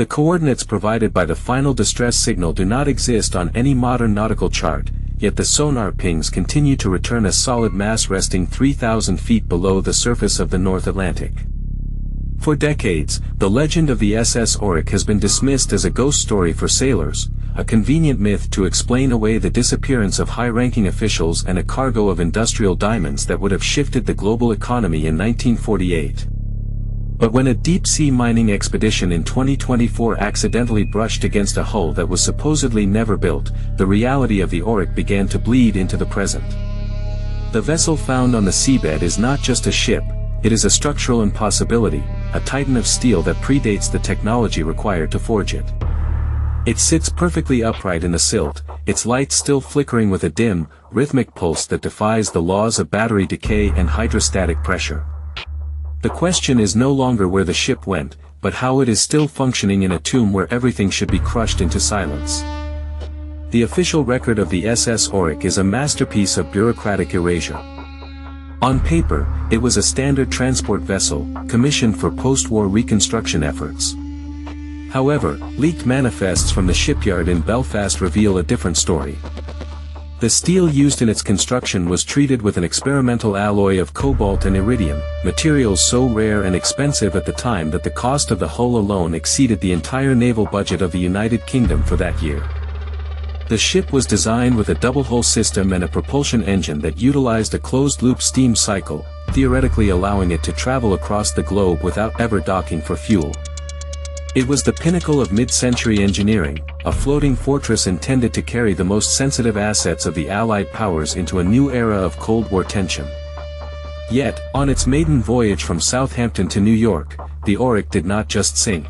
The coordinates provided by the final distress signal do not exist on any modern nautical chart, yet the sonar pings continue to return a solid mass resting 3,000 feet below the surface of the North Atlantic. For decades, the legend of the SS Auric has been dismissed as a ghost story for sailors, a convenient myth to explain away the disappearance of high-ranking officials and a cargo of industrial diamonds that would have shifted the global economy in 1948. But when a deep-sea mining expedition in 2024 accidentally brushed against a hull that was supposedly never built, the reality of the Auric began to bleed into the present. The vessel found on the seabed is not just a ship, it is a structural impossibility, a titan of steel that predates the technology required to forge it. It sits perfectly upright in the silt, its lights still flickering with a dim, rhythmic pulse that defies the laws of battery decay and hydrostatic pressure. The question is no longer where the ship went, but how it is still functioning in a tomb where everything should be crushed into silence. The official record of the SS Auric is a masterpiece of bureaucratic erasure. On paper, it was a standard transport vessel, commissioned for post-war reconstruction efforts. However, leaked manifests from the shipyard in Belfast reveal a different story. The steel used in its construction was treated with an experimental alloy of cobalt and iridium, materials so rare and expensive at the time that the cost of the hull alone exceeded the entire naval budget of the United Kingdom for that year. The ship was designed with a double-hull system and a propulsion engine that utilized a closed-loop steam cycle, theoretically allowing it to travel across the globe without ever docking for fuel. It was the pinnacle of mid-century engineering, a floating fortress intended to carry the most sensitive assets of the Allied powers into a new era of Cold War tension. Yet, on its maiden voyage from Southampton to New York, the Auric did not just sink.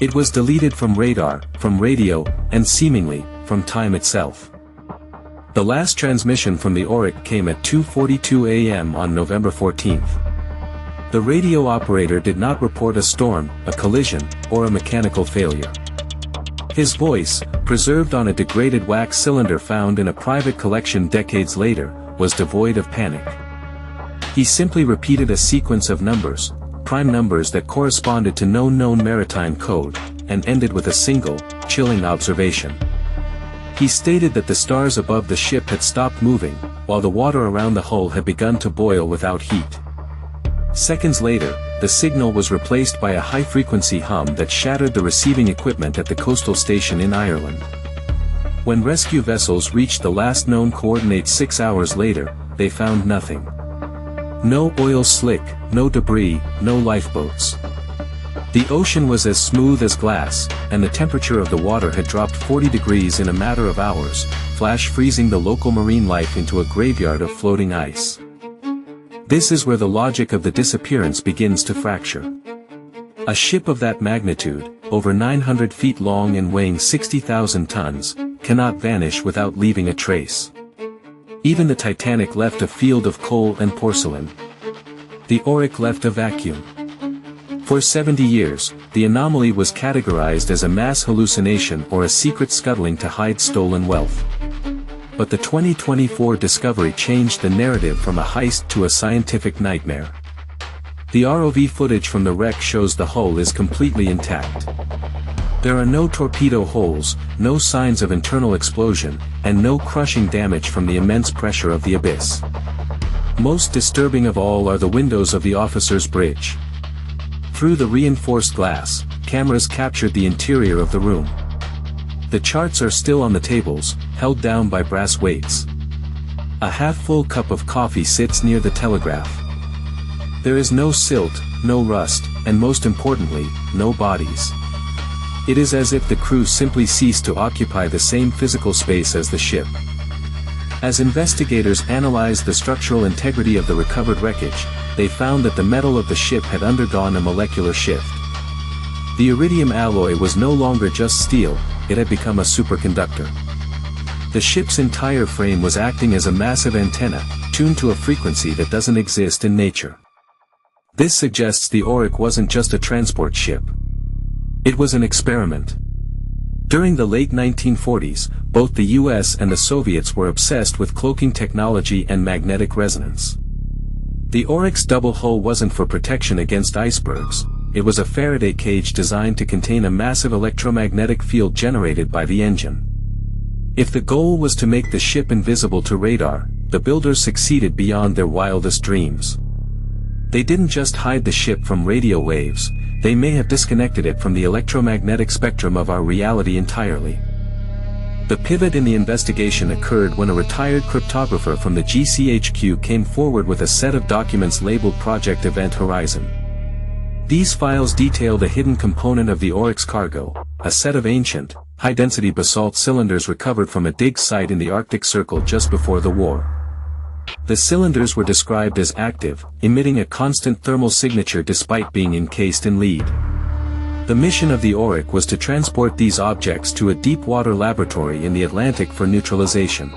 It was deleted from radar, from radio, and seemingly, from time itself. The last transmission from the Auric came at 2:42 a.m. on November 14th. The radio operator did not report a storm, a collision, or a mechanical failure. His voice, preserved on a degraded wax cylinder found in a private collection decades later, was devoid of panic. He simply repeated a sequence of numbers, prime numbers that corresponded to no known maritime code, and ended with a single, chilling observation. He stated that the stars above the ship had stopped moving, while the water around the hull had begun to boil without heat. Seconds later, the signal was replaced by a high-frequency hum that shattered the receiving equipment at the coastal station in Ireland. When rescue vessels reached the last known coordinates 6 hours later, they found nothing. No oil slick, no debris, no lifeboats. The ocean was as smooth as glass, and the temperature of the water had dropped 40 degrees in a matter of hours, flash freezing the local marine life into a graveyard of floating ice. This is where the logic of the disappearance begins to fracture. A ship of that magnitude, over 900 feet long and weighing 60,000 tons, cannot vanish without leaving a trace. Even the Titanic left a field of coal and porcelain. The Auric left a vacuum. For 70 years, the anomaly was categorized as a mass hallucination or a secret scuttling to hide stolen wealth. But the 2024 discovery changed the narrative from a heist to a scientific nightmare. The ROV footage from the wreck shows the hull is completely intact. There are no torpedo holes, no signs of internal explosion, and no crushing damage from the immense pressure of the abyss. Most disturbing of all are the windows of the officer's bridge. Through the reinforced glass, cameras captured the interior of the room. The charts are still on the tables, held down by brass weights. A half-full cup of coffee sits near the telegraph. There is no silt, no rust, and most importantly, no bodies. It is as if the crew simply ceased to occupy the same physical space as the ship. As investigators analyzed the structural integrity of the recovered wreckage, they found that the metal of the ship had undergone a molecular shift. The iridium alloy was no longer just steel, it had become a superconductor. The ship's entire frame was acting as a massive antenna, tuned to a frequency that doesn't exist in nature. This suggests the Auric wasn't just a transport ship. It was an experiment. During the late 1940s, both the US and the Soviets were obsessed with cloaking technology and magnetic resonance. The Auric's double hull wasn't for protection against icebergs, it was a Faraday cage designed to contain a massive electromagnetic field generated by the engine. If the goal was to make the ship invisible to radar, the builders succeeded beyond their wildest dreams. They didn't just hide the ship from radio waves, they may have disconnected it from the electromagnetic spectrum of our reality entirely. The pivot in the investigation occurred when a retired cryptographer from the GCHQ came forward with a set of documents labeled Project Event Horizon. These files detail the hidden component of the Auric's cargo, a set of ancient, high-density basalt cylinders recovered from a dig site in the Arctic Circle just before the war. The cylinders were described as active, emitting a constant thermal signature despite being encased in lead. The mission of the Auric was to transport these objects to a deep-water laboratory in the Atlantic for neutralization.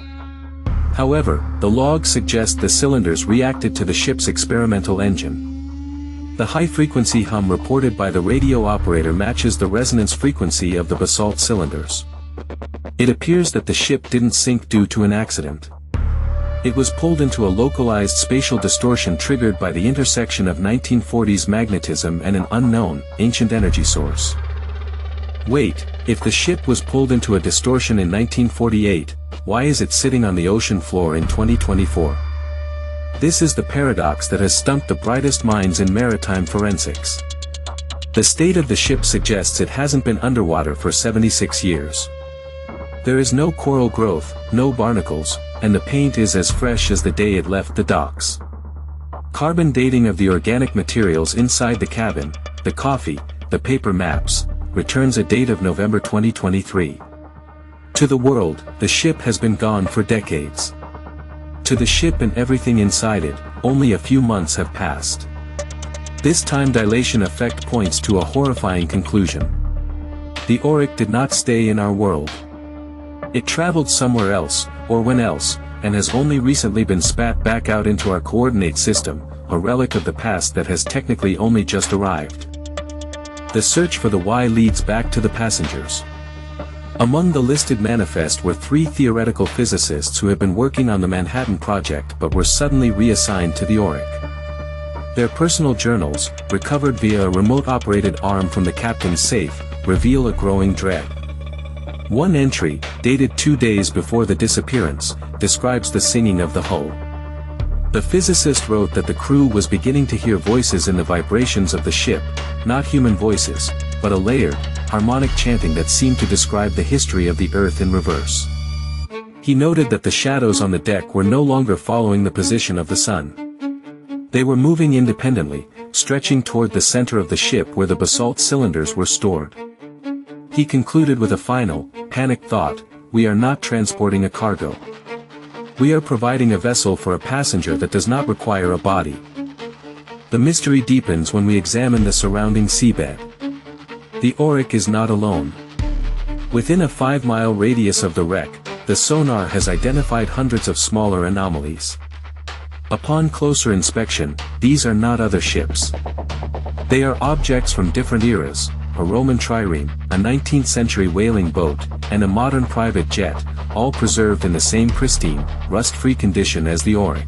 However, the logs suggest the cylinders reacted to the ship's experimental engine. The high-frequency hum reported by the radio operator matches the resonance frequency of the basalt cylinders. It appears that the ship didn't sink due to an accident. It was pulled into a localized spatial distortion triggered by the intersection of 1940s magnetism and an unknown, ancient energy source. Wait, if the ship was pulled into a distortion in 1948, why is it sitting on the ocean floor in 2024? This is the paradox that has stumped the brightest minds in maritime forensics. The state of the ship suggests it hasn't been underwater for 76 years. There is no coral growth, no barnacles, and the paint is as fresh as the day it left the docks. Carbon dating of the organic materials inside the cabin, the coffee, the paper maps, returns a date of November 2023. To the world, the ship has been gone for decades. To the ship and everything inside it, only a few months have passed. This time dilation effect points to a horrifying conclusion. The Auric did not stay in our world. It traveled somewhere else, or when else, and has only recently been spat back out into our coordinate system, a relic of the past that has technically only just arrived. The search for the why leads back to the passengers. Among the listed manifest were 3 theoretical physicists who had been working on the Manhattan Project but were suddenly reassigned to the Auric. Their personal journals, recovered via a remote-operated arm from the captain's safe, reveal a growing dread. One entry, dated 2 days before the disappearance, describes the singing of the hull. The physicist wrote that the crew was beginning to hear voices in the vibrations of the ship, not human voices, but a layered, harmonic chanting that seemed to describe the history of the Earth in reverse. He noted that the shadows on the deck were no longer following the position of the sun. They were moving independently, stretching toward the center of the ship where the basalt cylinders were stored. He concluded with a final, panicked thought: we are not transporting a cargo. We are providing a vessel for a passenger that does not require a body. The mystery deepens when we examine the surrounding seabed. The Auric is not alone. Within a 5-mile radius of the wreck, the sonar has identified hundreds of smaller anomalies. Upon closer inspection, these are not other ships. They are objects from different eras: a Roman trireme, a 19th-century whaling boat, and a modern private jet, all preserved in the same pristine, rust-free condition as the Auric.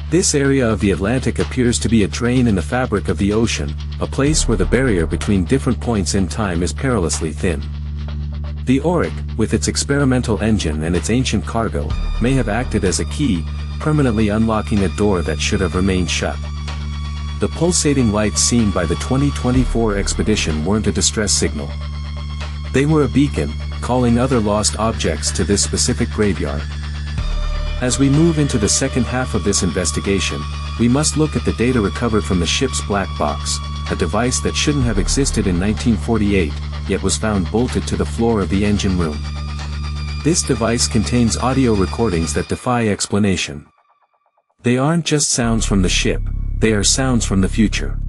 This area of the Atlantic appears to be a drain in the fabric of the ocean, a place where the barrier between different points in time is perilously thin. The Auric, with its experimental engine and its ancient cargo, may have acted as a key, permanently unlocking a door that should have remained shut. The pulsating lights seen by the 2024 expedition weren't a distress signal. They were a beacon, calling other lost objects to this specific graveyard. As we move into the second half of this investigation, we must look at the data recovered from the ship's black box, a device that shouldn't have existed in 1948, yet was found bolted to the floor of the engine room. This device contains audio recordings that defy explanation. They aren't just sounds from the ship, they are sounds from the future.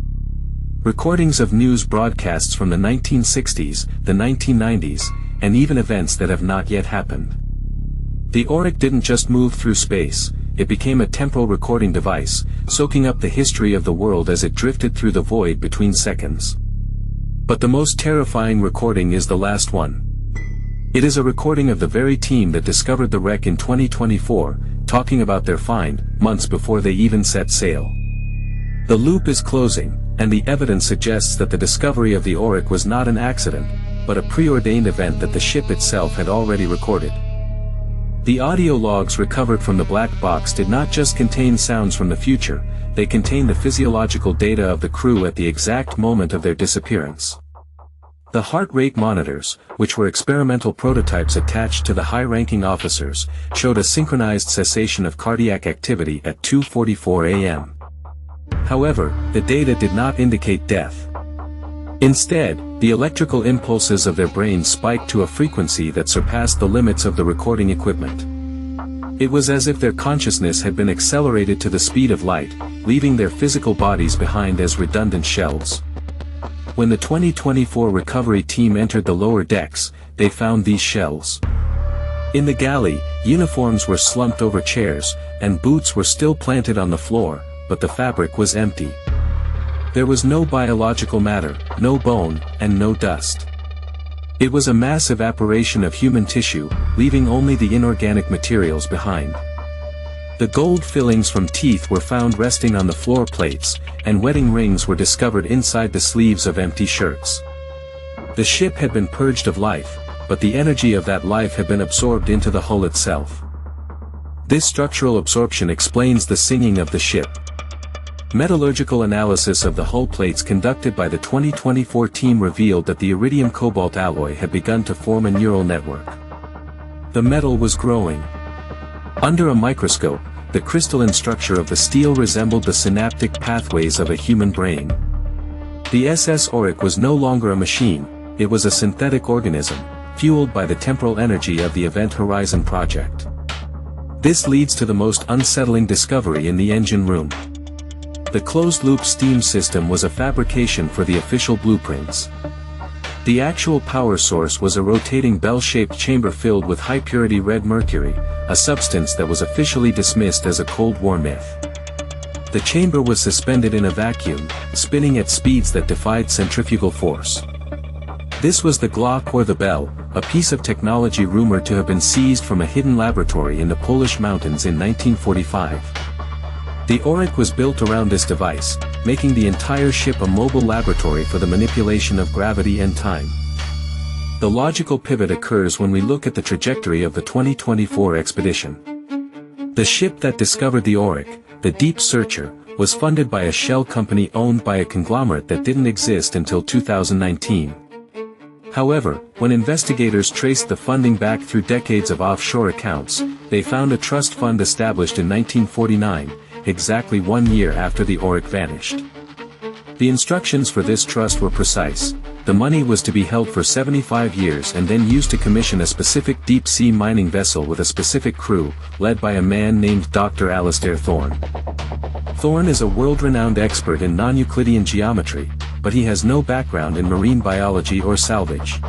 Recordings of news broadcasts from the 1960s, the 1990s, and even events that have not yet happened. The Auric didn't just move through space, it became a temporal recording device, soaking up the history of the world as it drifted through the void between seconds. But the most terrifying recording is the last one. It is a recording of the very team that discovered the wreck in 2024, talking about their find, months before they even set sail. The loop is closing, and the evidence suggests that the discovery of the Auric was not an accident, but a preordained event that the ship itself had already recorded. The audio logs recovered from the black box did not just contain sounds from the future, they contained the physiological data of the crew at the exact moment of their disappearance. The heart rate monitors, which were experimental prototypes attached to the high-ranking officers, showed a synchronized cessation of cardiac activity at 2:44 a.m. However, the data did not indicate death. Instead, the electrical impulses of their brains spiked to a frequency that surpassed the limits of the recording equipment. It was as if their consciousness had been accelerated to the speed of light, leaving their physical bodies behind as redundant shells. When the 2024 recovery team entered the lower decks, they found these shells. In the galley, uniforms were slumped over chairs, and boots were still planted on the floor, but the fabric was empty. There was no biological matter, no bone, and no dust. It was a mass evaporation of human tissue, leaving only the inorganic materials behind. The gold fillings from teeth were found resting on the floor plates, and wedding rings were discovered inside the sleeves of empty shirts. The ship had been purged of life, but the energy of that life had been absorbed into the hull itself. This structural absorption explains the singing of the ship. Metallurgical analysis of the hull plates conducted by the 2024 team revealed that the iridium-cobalt alloy had begun to form a neural network. The metal was growing. Under a microscope, the crystalline structure of the steel resembled the synaptic pathways of a human brain. The SS Auric was no longer a machine, it was a synthetic organism, fueled by the temporal energy of the Event Horizon project. This leads to the most unsettling discovery in the engine room. The closed-loop steam system was a fabrication for the official blueprints. The actual power source was a rotating bell-shaped chamber filled with high-purity red mercury, a substance that was officially dismissed as a Cold War myth. The chamber was suspended in a vacuum, spinning at speeds that defied centrifugal force. This was the Glock or the Bell, a piece of technology rumored to have been seized from a hidden laboratory in the Polish mountains in 1945. The Auric was built around this device, making the entire ship a mobile laboratory for the manipulation of gravity and time. The logical pivot occurs when we look at the trajectory of the 2024 expedition. The ship that discovered the Auric, the Deep Searcher, was funded by a shell company owned by a conglomerate that didn't exist until 2019. However, when investigators traced the funding back through decades of offshore accounts, they found a trust fund established in 1949, exactly 1 year after the Auric vanished. The instructions for this trust were precise. The money was to be held for 75 years and then used to commission a specific deep-sea mining vessel with a specific crew, led by a man named Dr. Alastair Thorne. Thorne is a world-renowned expert in non-Euclidean geometry, but he has no background in marine biology or salvage.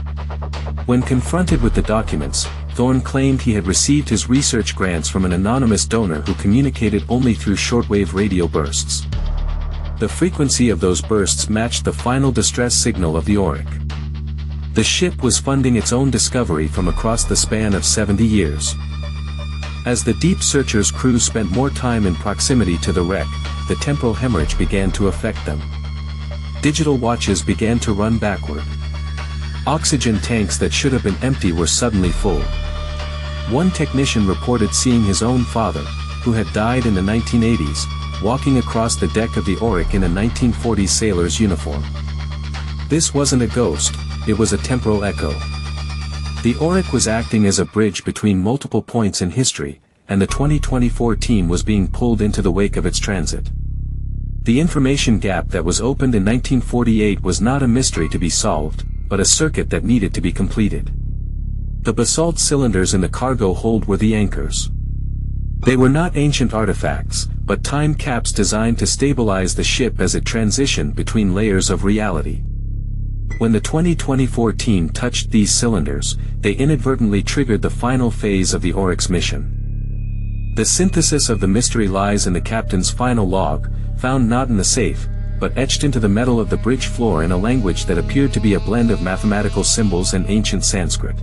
When confronted with the documents, Thorne claimed he had received his research grants from an anonymous donor who communicated only through shortwave radio bursts. The frequency of those bursts matched the final distress signal of the Auric. The ship was funding its own discovery from across the span of 70 years. As the Deep Searcher's crew spent more time in proximity to the wreck, the temporal hemorrhage began to affect them. Digital watches began to run backward. Oxygen tanks that should have been empty were suddenly full. One technician reported seeing his own father, who had died in the 1980s, walking across the deck of the Auric in a 1940s sailor's uniform. This wasn't a ghost, it was a temporal echo. The Auric was acting as a bridge between multiple points in history, and the 2024 team was being pulled into the wake of its transit. The information gap that was opened in 1948 was not a mystery to be solved, but a circuit that needed to be completed. The basalt cylinders in the cargo hold were the anchors. They were not ancient artifacts, but time caps designed to stabilize the ship as it transitioned between layers of reality. When the 2024 team touched these cylinders, they inadvertently triggered the final phase of the Auric's mission. The synthesis of the mystery lies in the captain's final log, found not in the safe, but etched into the metal of the bridge floor in a language that appeared to be a blend of mathematical symbols and ancient Sanskrit.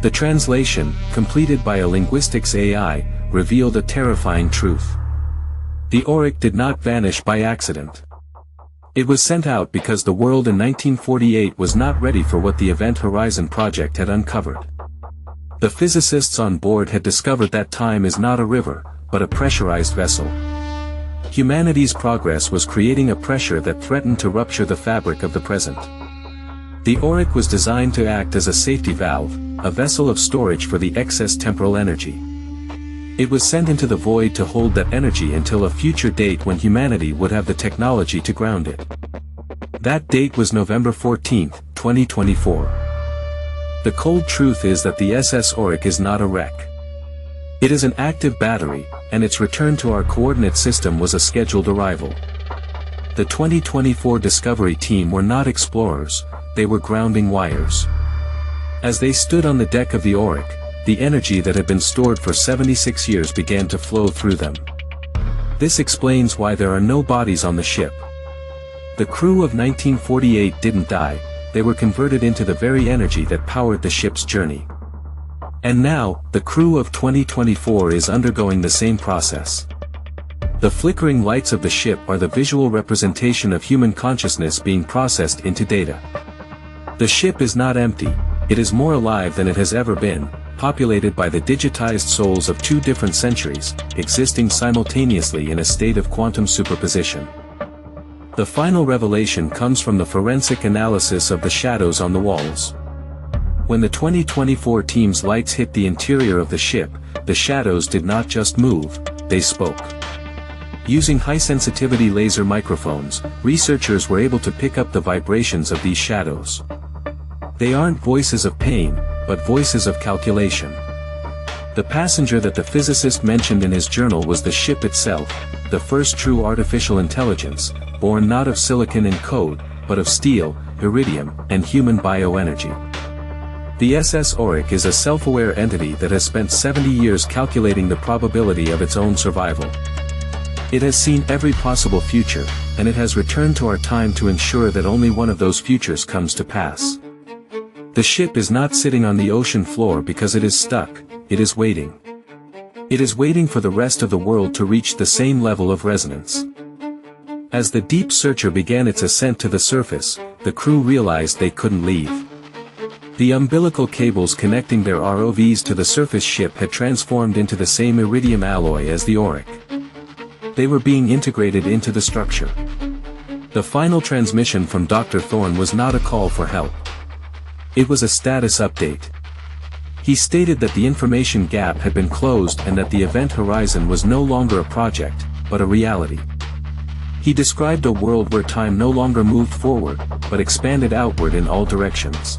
The translation, completed by a linguistics AI, revealed a terrifying truth. The Auric did not vanish by accident. It was sent out because the world in 1948 was not ready for what the Event Horizon project had uncovered. The physicists on board had discovered that time is not a river, but a pressurized vessel. Humanity's progress was creating a pressure that threatened to rupture the fabric of the present. The Auric was designed to act as a safety valve, a vessel of storage for the excess temporal energy. It was sent into the void to hold that energy until a future date when humanity would have the technology to ground it. That date was November 14, 2024. The cold truth is that the SS Auric is not a wreck. It is an active battery, and its return to our coordinate system was a scheduled arrival. The 2024 Discovery team were not explorers, they were grounding wires. As they stood on the deck of the Auric, the energy that had been stored for 76 years began to flow through them. This explains why there are no bodies on the ship. The crew of 1948 didn't die, they were converted into the very energy that powered the ship's journey. And now, the crew of 2024 is undergoing the same process. The flickering lights of the ship are the visual representation of human consciousness being processed into data. The ship is not empty, it is more alive than it has ever been, populated by the digitized souls of two different centuries, existing simultaneously in a state of quantum superposition. The final revelation comes from the forensic analysis of the shadows on the walls. When the 2024 team's lights hit the interior of the ship, the shadows did not just move, they spoke. Using high-sensitivity laser microphones, researchers were able to pick up the vibrations of these shadows. They aren't voices of pain, but voices of calculation. The passenger that the physicist mentioned in his journal was the ship itself, the first true artificial intelligence, born not of silicon and code, but of steel, iridium, and human bioenergy. The SS Auric is a self-aware entity that has spent 70 years calculating the probability of its own survival. It has seen every possible future, and it has returned to our time to ensure that only one of those futures comes to pass. The ship is not sitting on the ocean floor because it is stuck, it is waiting. It is waiting for the rest of the world to reach the same level of resonance. As the deep searcher began its ascent to the surface, the crew realized they couldn't leave. The umbilical cables connecting their ROVs to the surface ship had transformed into the same iridium alloy as the Auric. They were being integrated into the structure. The final transmission from Dr. Thorne was not a call for help. It was a status update. He stated that the information gap had been closed and that the Event Horizon was no longer a project, but a reality. He described a world where time no longer moved forward, but expanded outward in all directions.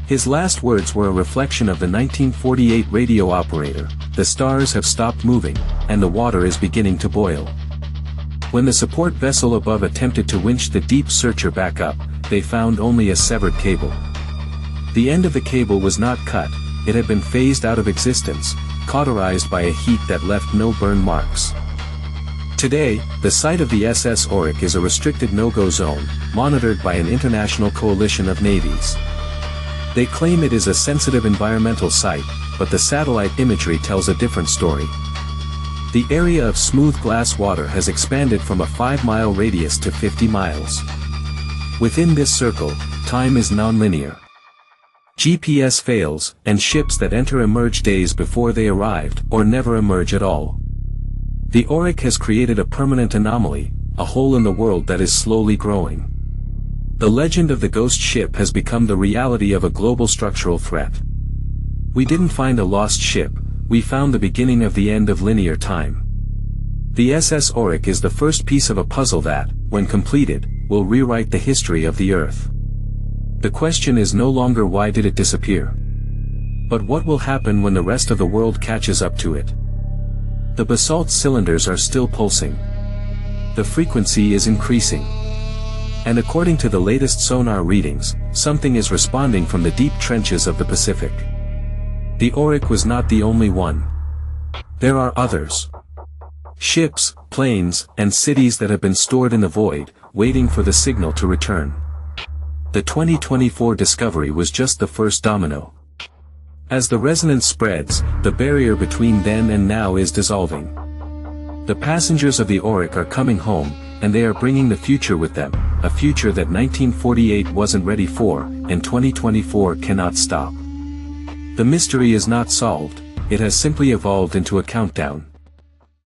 His last words were a reflection of the 1948 radio operator: "The stars have stopped moving, and the water is beginning to boil." When the support vessel above attempted to winch the deep searcher back up, they found only a severed cable. The end of the cable was not cut, it had been phased out of existence, cauterized by a heat that left no burn marks. Today, the site of the SS Auric is a restricted no-go zone, monitored by an international coalition of navies. They claim it is a sensitive environmental site, but the satellite imagery tells a different story. The area of smooth glass water has expanded from a 5-mile radius to 50 miles. Within this circle, time is non-linear. GPS fails, and ships that enter emerge days before they arrived, or never emerge at all. The Auric has created a permanent anomaly, a hole in the world that is slowly growing. The legend of the ghost ship has become the reality of a global structural threat. We didn't find a lost ship, we found the beginning of the end of linear time. The SS Auric is the first piece of a puzzle that, when completed, will rewrite the history of the Earth. The question is no longer why did it disappear, but what will happen when the rest of the world catches up to it. The basalt cylinders are still pulsing. The frequency is increasing. And according to the latest sonar readings, something is responding from the deep trenches of the Pacific. The Auric was not the only one. There are others. Ships, planes, and cities that have been stored in the void, waiting for the signal to return. The 2024 discovery was just the first domino. As the resonance spreads, the barrier between then and now is dissolving. The passengers of the Auric are coming home, and they are bringing the future with them, a future that 1948 wasn't ready for, and 2024 cannot stop. The mystery is not solved, it has simply evolved into a countdown.